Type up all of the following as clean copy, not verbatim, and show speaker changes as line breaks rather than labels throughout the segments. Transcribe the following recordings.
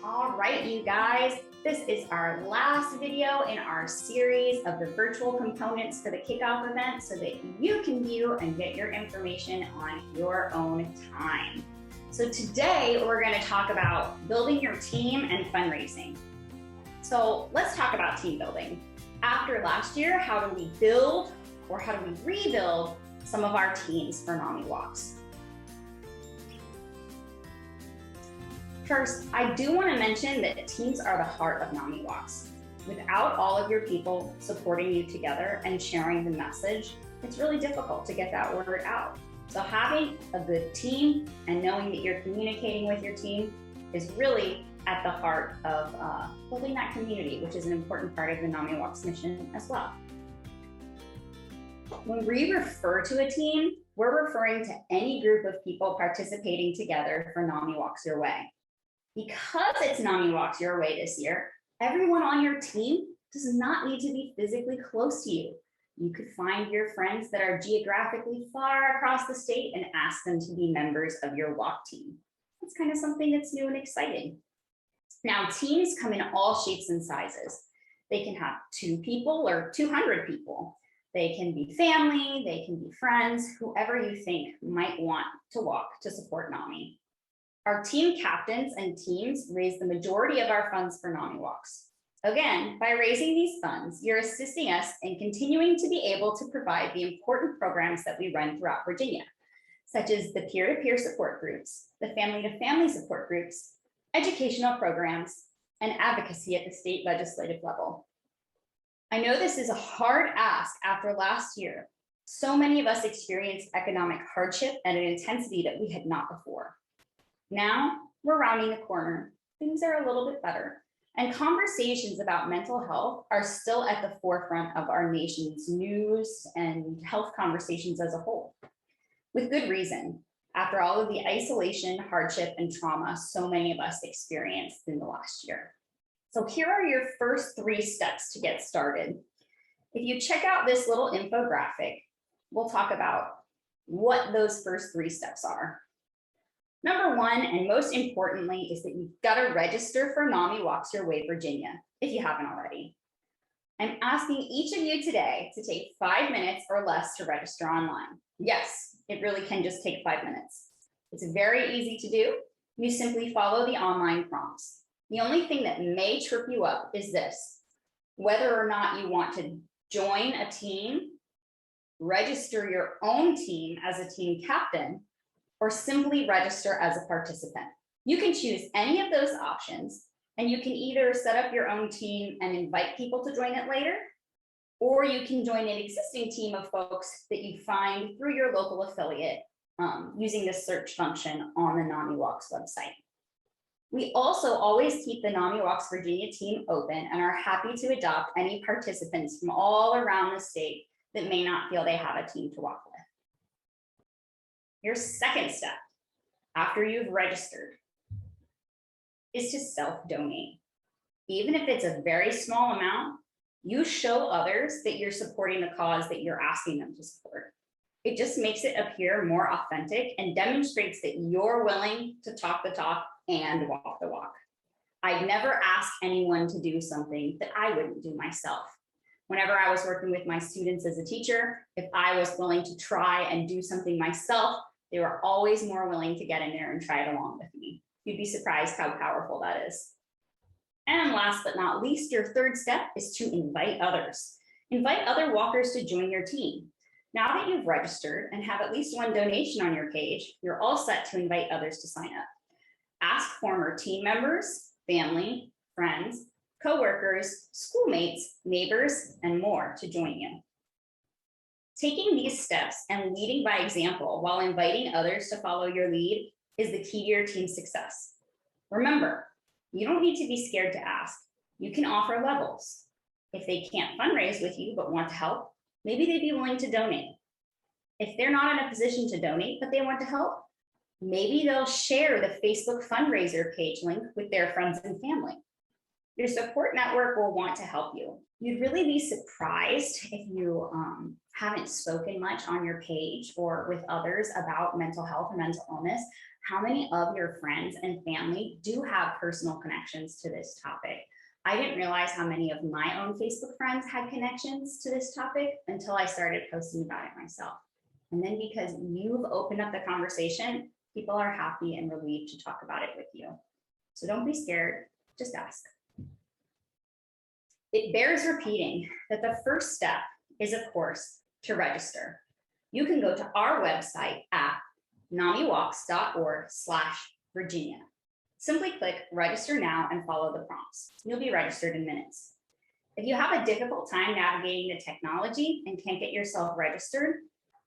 All right, you guys, this is our last video in our series of the virtual components for the kickoff event so that you can view and get your information on your own time. So today we're going to talk about building your team and fundraising. So let's talk about team building. After last year, how do we build or how do we rebuild some of our teams for NAMIWalks? First, I do want to mention that teams are the heart of NAMIWalks. Without all of your people supporting you together and sharing the message, it's really difficult to get that word out. So having a good team and knowing that you're communicating with your team is really at the heart of building that community, which is an important part of the NAMIWalks mission as well. When we refer to a team, we're referring to any group of people participating together for NAMIWalks Your Way. Because it's NAMIWalks Your Way this year, everyone on your team does not need to be physically close to you. You could find your friends that are geographically far across the state and ask them to be members of your walk team. It's kind of something that's new and exciting. Now, teams come in all shapes and sizes. They can have 2 people or 200 people. They can be family, they can be friends, whoever you think might want to walk to support NAMI. Our team captains and teams raise the majority of our funds for NAMIWalks. Again, by raising these funds, you're assisting us in continuing to be able to provide the important programs that we run throughout Virginia, such as the peer-to-peer support groups, the family-to-family support groups, educational programs, and advocacy at the state legislative level. I know this is a hard ask after last year. So many of us experienced economic hardship at an intensity that we had not before. Now we're rounding the corner, things are a little bit better, and conversations about mental health are still at the forefront of our nation's news and health conversations as a whole. With good reason, after all of the isolation, hardship, and trauma so many of us experienced in the last year. So here are your first 3 steps to get started. If you check out this little infographic, we'll talk about what those first 3 steps are. Number 1, and most importantly, is that you've got to register for NAMIWalks Your Way Virginia, if you haven't already. I'm asking each of you today to take 5 minutes or less to register online. Yes, it really can just take 5 minutes. It's very easy to do. You simply follow the online prompts. The only thing that may trip you up is this: whether or not you want to join a team, register your own team as a team captain, or simply register as a participant. You can choose any of those options, and you can either set up your own team and invite people to join it later, or you can join an existing team of folks that you find through your local affiliate using the search function on the NAMIWalks website. We also always keep the NAMIWalks Virginia team open and are happy to adopt any participants from all around the state that may not feel they have a team to walk with. Your second step, after you've registered, is to self-donate. Even if it's a very small amount, you show others that you're supporting the cause that you're asking them to support. It just makes it appear more authentic and demonstrates that you're willing to talk the talk and walk the walk. I'd never ask anyone to do something that I wouldn't do myself. Whenever I was working with my students as a teacher, if I was willing to try and do something myself, they were always more willing to get in there and try it along with me. You'd be surprised how powerful that is. And last but not least, your third step is to invite others. Invite other walkers to join your team. Now that you've registered and have at least 1 donation on your page, you're all set to invite others to sign up. Ask former team members, family, friends, coworkers, schoolmates, neighbors, and more to join you. Taking these steps and leading by example while inviting others to follow your lead is the key to your team's success. Remember, you don't need to be scared to ask. You can offer levels. If they can't fundraise with you but want to help, maybe they'd be willing to donate. If they're not in a position to donate but they want to help, maybe they'll share the Facebook fundraiser page link with their friends and family. Your support network will want to help you. You'd really be surprised if you haven't spoken much on your page or with others about mental health or mental illness, How many of your friends and family do have personal connections to this topic? I didn't realize how many of my own Facebook friends had connections to this topic until I started posting about it myself. And then because you've opened up the conversation, people are happy and relieved to talk about it with you. So don't be scared, just ask. It bears repeating that the first step is, of course, to register. You can go to our website at NAMIWalks.org/Virginia. Simply click register now and follow the prompts. You'll be registered in minutes. If you have a difficult time navigating the technology and can't get yourself registered,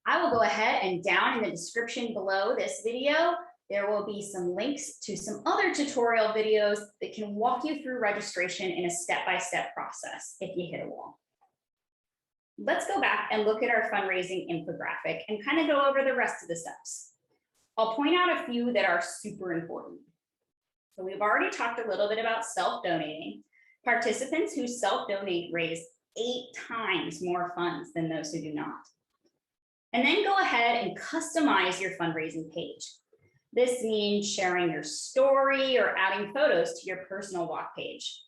I will go ahead and down in the description below this video, there will be some links to some other tutorial videos that can walk you through registration in a step-by-step process if you hit a wall. Let's go back and look at our fundraising infographic and kind of go over the rest of the steps. I'll point out a few that are super important. So we've already talked a little bit about self-donating. Participants who self-donate raise 8 times more funds than those who do not. And then go ahead and customize your fundraising page. This means sharing your story or adding photos to your personal walk page.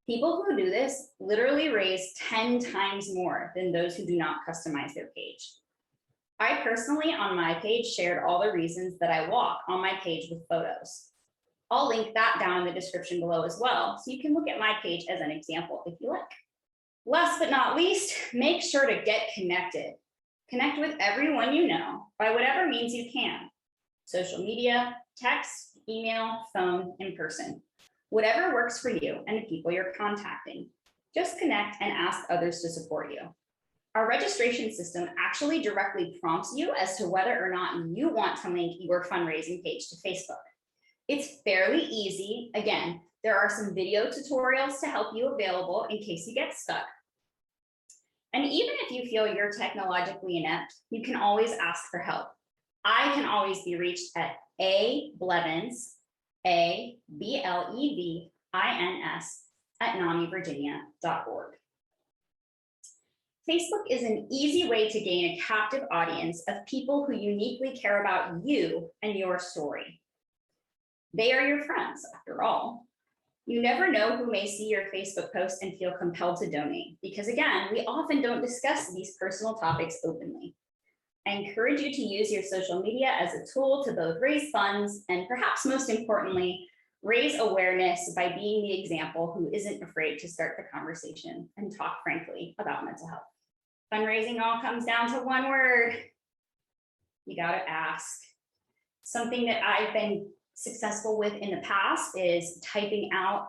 People who do this literally raise 10 times more than those who do not customize their page. I personally, on my page, shared all the reasons that I walk on my page with photos. I'll link that down in the description below as well, so you can look at my page as an example if you like. Last but not least, make sure to get connected. Connect with everyone you know by whatever means you can. Social media, text, email, phone, in person. Whatever works for you and the people you're contacting. Just connect and ask others to support you. Our registration system actually directly prompts you as to whether or not you want to link your fundraising page to Facebook. It's fairly easy. Again, there are some video tutorials to help you available in case you get stuck. And even if you feel you're technologically inept, you can always ask for help. I can always be reached at Blevins, ABLEVINS @NAMIVirginia.org. Facebook is an easy way to gain a captive audience of people who uniquely care about you and your story. They are your friends, after all. You never know who may see your Facebook post and feel compelled to donate, because again, we often don't discuss these personal topics openly. I encourage you to use your social media as a tool to both raise funds and, perhaps most importantly, raise awareness by being the example who isn't afraid to start the conversation and talk frankly about mental health. Fundraising all comes down to one word. You gotta ask. Something that I've been successful with in the past is typing out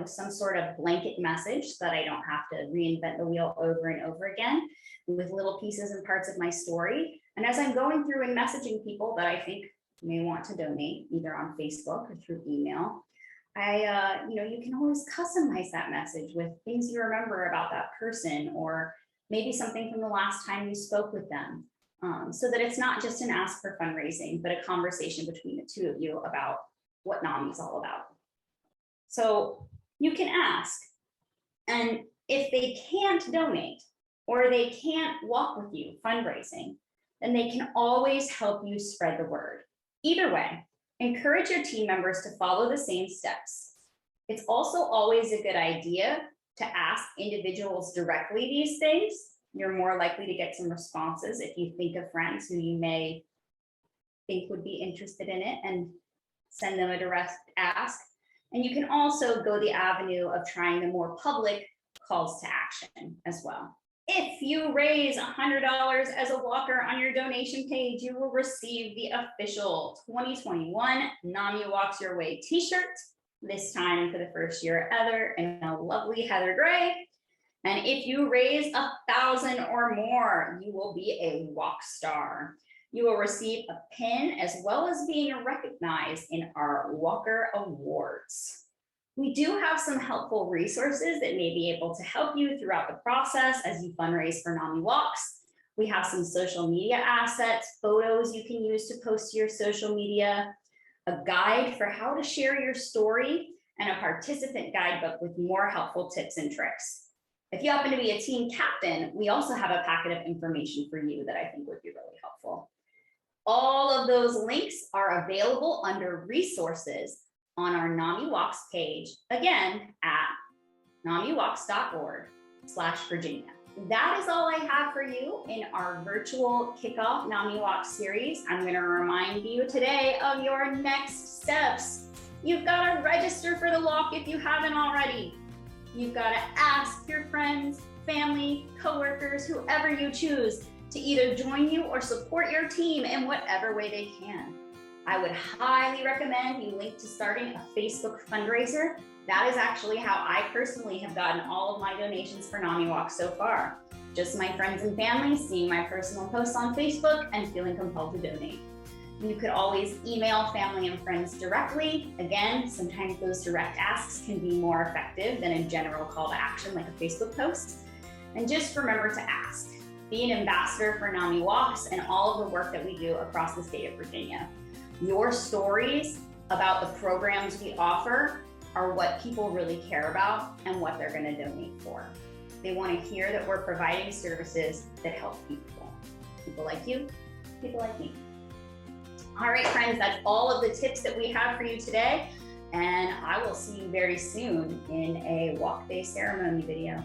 some sort of blanket message so that I don't have to reinvent the wheel over and over again with little pieces and parts of my story. And as I'm going through and messaging people that I think may want to donate, either on Facebook or through email, you can always customize that message with things you remember about that person, or maybe something from the last time you spoke with them. So that it's not just an ask for fundraising, but a conversation between the two of you about what NAMI is all about. So you can ask, and if they can't donate or they can't walk with you fundraising, then they can always help you spread the word. Either way, encourage your team members to follow the same steps. It's also always a good idea to ask individuals directly these things. You're more likely to get some responses if you think of friends who you may think would be interested in it and send them a direct ask. And you can also go the avenue of trying the more public calls to action as well. If you raise $100 as a walker on your donation page, you will receive the official 2021 NAMI Walks Your Way t-shirt, this time for the first year ever in a lovely heather gray. And if you raise 1,000 or more, you will be a walk star. You will receive a pin as well as being recognized in our Walker Awards. We do have some helpful resources that may be able to help you throughout the process as you fundraise for NAMI Walks. We have some social media assets, photos you can use to post to your social media, a guide for how to share your story, and a participant guidebook with more helpful tips and tricks. If you happen to be a team captain, we also have a packet of information for you that I think would be really helpful. All of those links are available under resources on our NAMIWalks page, again, at namiwalks.org/Virginia. That is all I have for you in our virtual kickoff NAMIWalks series. I'm going to remind you today of your next steps. You've got to register for the walk if you haven't already. You've got to ask your friends, family, coworkers, whoever you choose to either join you or support your team in whatever way they can. I would highly recommend you link to starting a Facebook fundraiser. That is actually how I personally have gotten all of my donations for NAMIWalks so far. Just my friends and family seeing my personal posts on Facebook and feeling compelled to donate. You could always email family and friends directly. Again, sometimes those direct asks can be more effective than a general call to action like a Facebook post. And just remember to ask. Be an ambassador for NAMIWalks and all of the work that we do across the state of Virginia. Your stories about the programs we offer are what people really care about and what they're going to donate for. They want to hear that we're providing services that help people. People like you, people like me. All right, friends, that's all of the tips that we have for you today. And I will see you very soon in a walk day ceremony video.